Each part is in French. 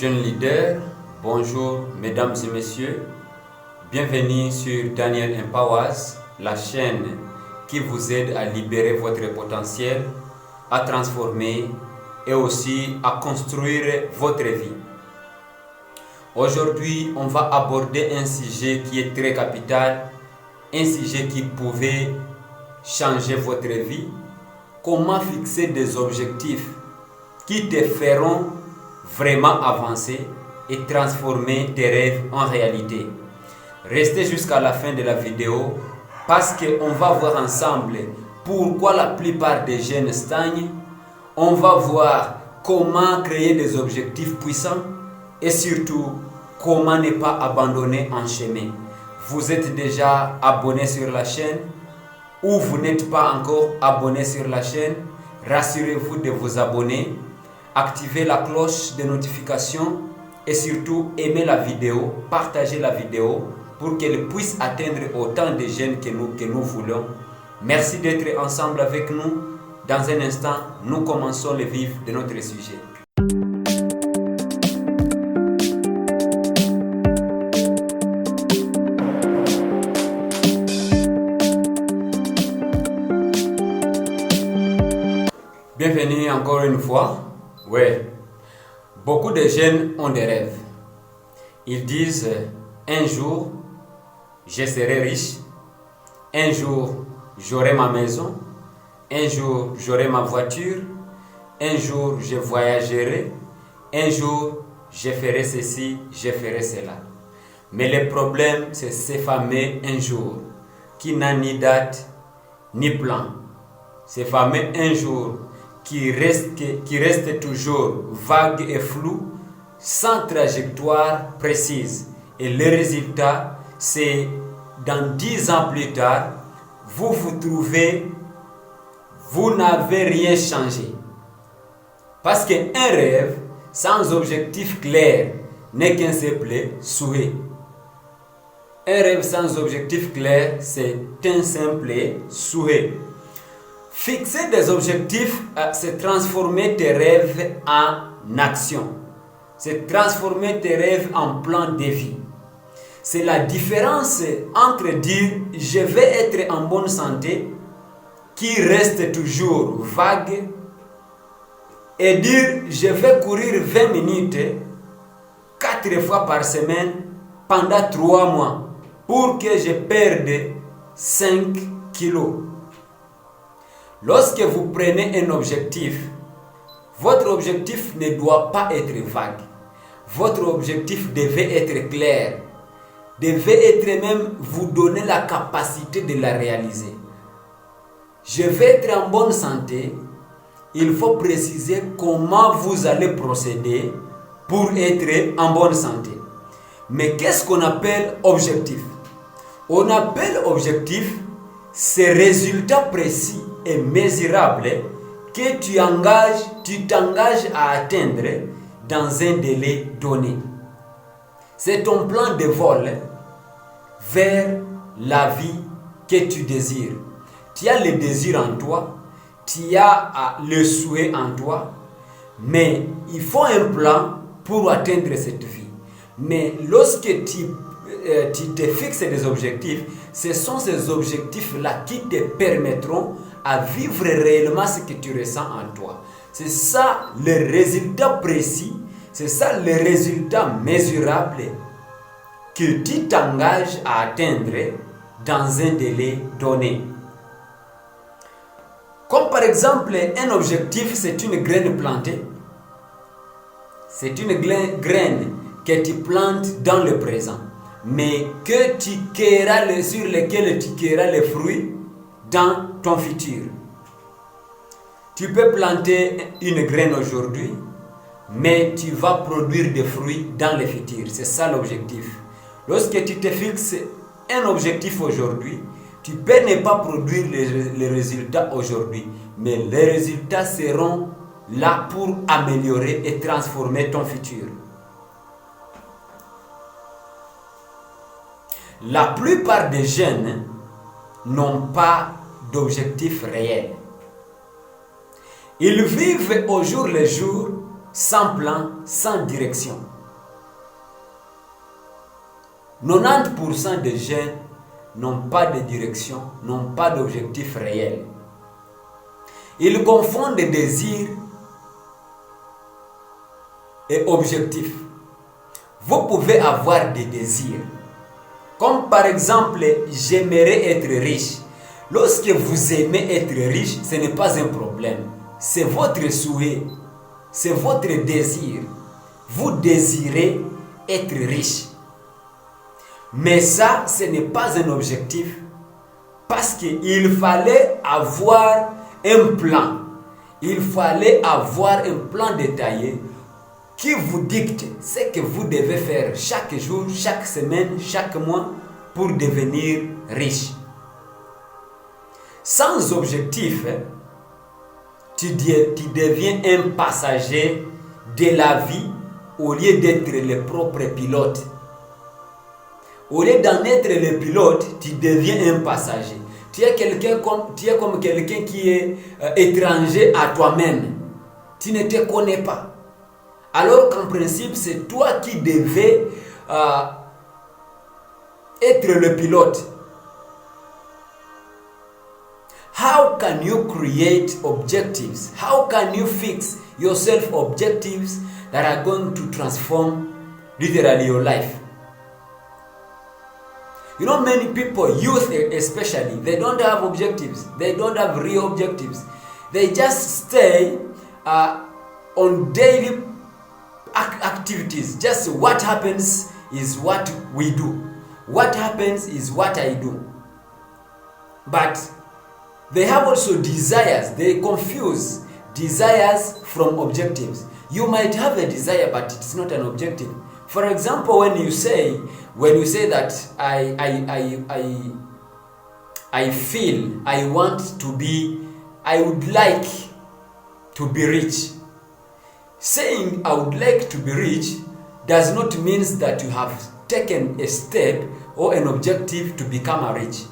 jeunes leaders, bonjour mesdames et messieurs, bienvenue sur Daniel Empowers, la chaîne qui vous aide à libérer votre potentiel, à transformer et aussi à construire votre vie. Aujourd'hui, on va aborder un sujet qui est très capital, un sujet qui pouvait changer votre vie. Comment fixer des objectifs qui te feront vraiment avancer et transformer tes rêves en réalité. Restez jusqu'à la fin de la vidéo parce qu'on va voir ensemble pourquoi la plupart des jeunes stagnent. On va voir comment créer des objectifs puissants et surtout comment ne pas abandonner en chemin. Vous êtes déjà abonné sur la chaîne ou vous n'êtes pas encore abonné sur la chaîne, rassurez-vous de vous abonner, activez la cloche de notification et surtout aimez la vidéo, partagez la vidéo pour qu'elle puisse atteindre autant de jeunes que nous voulons. Merci d'être ensemble avec nous. Dans un instant, nous commençons le vif de notre sujet. Bienvenue encore une fois. Ouais, beaucoup de jeunes ont des rêves. Ils disent un jour je serai riche, un jour j'aurai ma maison, un jour j'aurai ma voiture, un jour je voyagerai, un jour je ferai ceci, je ferai cela. Mais le problème, c'est ces fameux un jour qui n'a ni date ni plan. Ces fameux un jour qui reste toujours vague et flou, sans trajectoire précise. Et le résultat, c'est dans 10 ans plus tard, vous vous trouvez, vous n'avez rien changé. Parce qu'un rêve sans objectif clair n'est qu'un simple souhait. Un rêve sans objectif clair, c'est un simple souhait. Fixer des objectifs, c'est transformer tes rêves en action. C'est transformer tes rêves en plan de vie. C'est la différence entre dire « je vais être en bonne santé » qui reste toujours vague et dire « je vais courir 20 minutes 4 fois par semaine pendant 3 mois pour que je perde 5 kilos ». Lorsque vous prenez un objectif, votre objectif ne doit pas être vague. Votre objectif devait être clair, devait être même vous donner la capacité de la réaliser. Je vais être en bonne santé, il faut préciser comment vous allez procéder pour être en bonne santé. Mais qu'est-ce qu'on appelle objectif? On appelle objectif ces résultats précis et mesurable que tu t'engages à atteindre dans un délai donné. C'est ton plan de vol vers la vie que tu désires. Tu as le désir en toi, tu as le souhait en toi, mais il faut un plan pour atteindre cette vie. Mais lorsque tu te fixes des objectifs, ce sont ces objectifs-là qui te permettront à vivre réellement ce que tu ressens en toi. C'est ça le résultat précis, c'est ça le résultat mesurable que tu t'engages à atteindre dans un délai donné. Comme par exemple, un objectif, c'est une graine plantée. C'est une graine que tu plantes dans le présent, mais que tu cueilleras sur lequel tu cueilleras les fruits dans ton futur. Tu peux planter une graine aujourd'hui, mais tu vas produire des fruits dans le futur. C'est ça l'objectif. Lorsque tu te fixes un objectif aujourd'hui, tu peux ne pas produire les résultats aujourd'hui, mais les résultats seront là pour améliorer et transformer ton futur. La plupart des jeunes n'ont pas d'objectif réel. Ils vivent au jour le jour, sans plan, sans direction. 90% des jeunes n'ont pas de direction, n'ont pas d'objectif réel. Ils confondent des désirs et objectifs. Vous pouvez avoir des désirs, comme par exemple, j'aimerais être riche. Lorsque vous aimez être riche, ce n'est pas un problème. C'est votre souhait, c'est votre désir. Vous désirez être riche. Mais ça, ce n'est pas un objectif, parce qu'il fallait avoir un plan. Il fallait avoir un plan détaillé qui vous dicte ce que vous devez faire chaque jour, chaque semaine, chaque mois pour devenir riche. Sans objectif, tu deviens un passager de la vie au lieu d'être le propre pilote. Au lieu d'en être le pilote, tu deviens un passager. Tu es comme quelqu'un qui est étranger à toi-même. Tu ne te connais pas. Alors qu'en principe, c'est toi qui devais être le pilote. How can you create objectives? How can you fix yourself objectives that are going to transform literally your life? You know, many people, youth especially, they don't have objectives. They don't have real objectives. They just stay on daily activities. Just what happens is what we do. What happens is what I do. But they have also desires. They confuse desires from objectives. You might have a desire, but it's not an objective. For example, when you say that I feel I would like to be rich. Saying I would like to be rich does not mean that you have taken a step or an objective to become rich.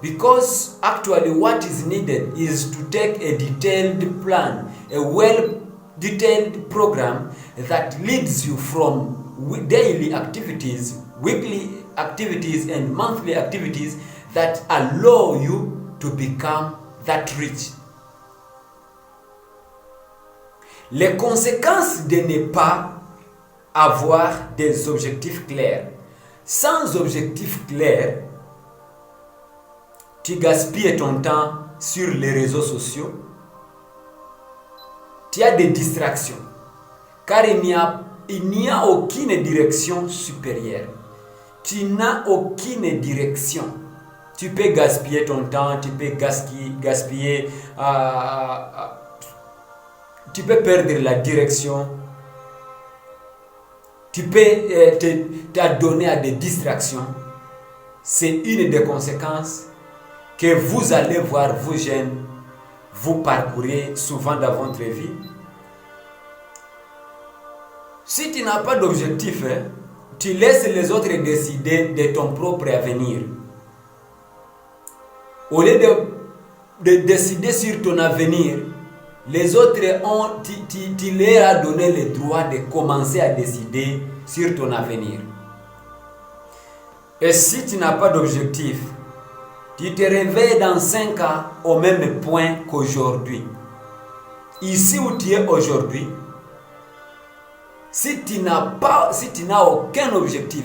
Because actually what is needed is to take a detailed plan, a well-detailed program that leads you from daily activities, weekly activities, and monthly activities that allow you to become that rich. Les conséquences de ne pas avoir des objectifs clairs. Sans objectif clair, tu gaspilles ton temps sur les réseaux sociaux. Tu as des distractions, car il n'y a aucune direction supérieure. Tu n'as aucune direction. Tu peux gaspiller ton temps, tu peux gaspiller, tu peux perdre la direction. Tu peux t'adonner à des distractions. C'est une des conséquences que vous allez voir, vous jeunes, vous parcourez souvent dans votre vie. Si tu n'as pas d'objectif, tu laisses les autres décider de ton propre avenir. Au lieu de décider sur ton avenir, les autres tu leur as donné le droit de commencer à décider sur ton avenir. Et si tu n'as pas d'objectif, tu te réveilles dans 5 ans au même point qu'aujourd'hui. Ici où tu es aujourd'hui, si tu n'as aucun objectif,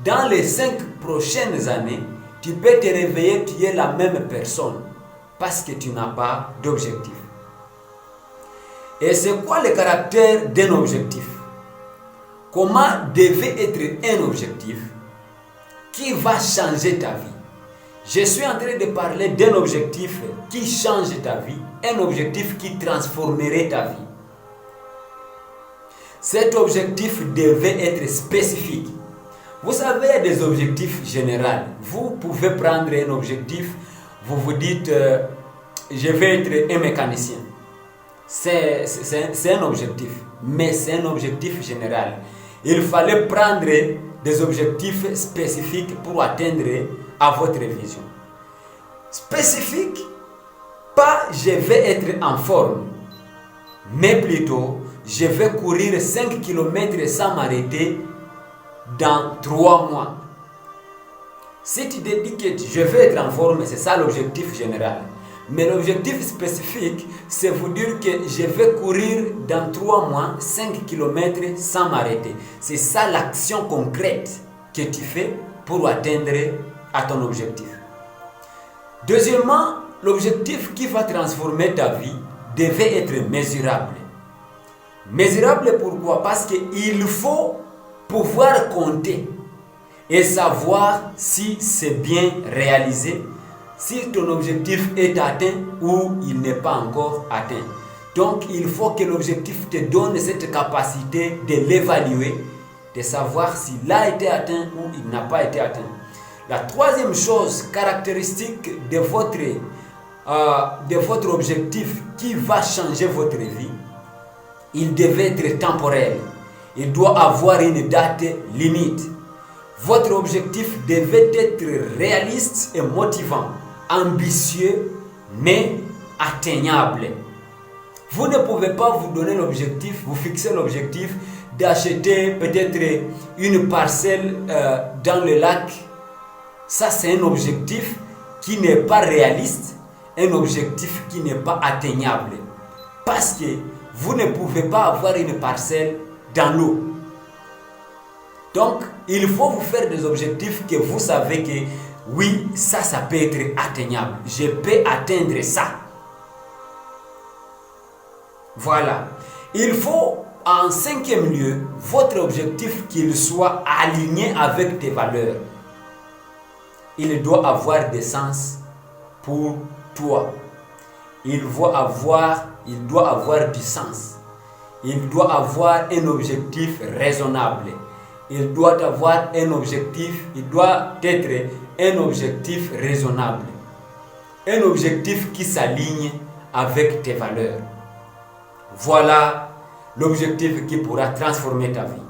dans les 5 prochaines années, tu peux te réveiller, tu es la même personne parce que tu n'as pas d'objectif. Et c'est quoi le caractère d'un objectif? Comment devait être un objectif qui va changer ta vie? Je suis en train de parler d'un objectif qui change ta vie, un objectif qui transformerait ta vie. Cet objectif devait être spécifique. Vous savez, il y a des objectifs généraux. Vous pouvez prendre un objectif, vous vous dites, je vais être un mécanicien. C'est un objectif, mais c'est un objectif général. Il fallait prendre des objectifs spécifiques pour atteindre à votre vision. Spécifique, pas je vais être en forme, mais plutôt je vais courir 5 km sans m'arrêter dans 3 mois. Si tu te dis que je veux être en forme, c'est ça l'objectif général. Mais l'objectif spécifique, c'est vous dire que je vais courir dans 3 mois 5 km sans m'arrêter. C'est ça l'action concrète que tu fais pour atteindre à ton objectif. Deuxièmement, l'objectif qui va transformer ta vie devait être mesurable. Mesurable pourquoi? Parce qu'il faut pouvoir compter et savoir si c'est bien réalisé, si ton objectif est atteint ou il n'est pas encore atteint. Donc il faut que l'objectif te donne cette capacité de l'évaluer, de savoir s'il a été atteint ou il n'a pas été atteint. La troisième chose caractéristique de votre objectif qui va changer votre vie, il devait être temporel. Il doit avoir une date limite. Votre objectif devait être réaliste et motivant, ambitieux mais atteignable. Vous ne pouvez pas vous donner l'objectif, vous fixer l'objectif d'acheter peut-être une parcelle dans le lac. Ça, c'est un objectif qui n'est pas réaliste, un objectif qui n'est pas atteignable. Parce que vous ne pouvez pas avoir une parcelle dans l'eau. Donc, il faut vous faire des objectifs que vous savez que oui, ça peut être atteignable. Je peux atteindre ça. Voilà. Il faut, en cinquième lieu, votre objectif qu'il soit aligné avec tes valeurs. Il doit avoir des sens pour toi. Il doit avoir du sens. Il doit avoir un objectif raisonnable. Il doit avoir un objectif, il doit être un objectif raisonnable. Un objectif qui s'aligne avec tes valeurs. Voilà l'objectif qui pourra transformer ta vie.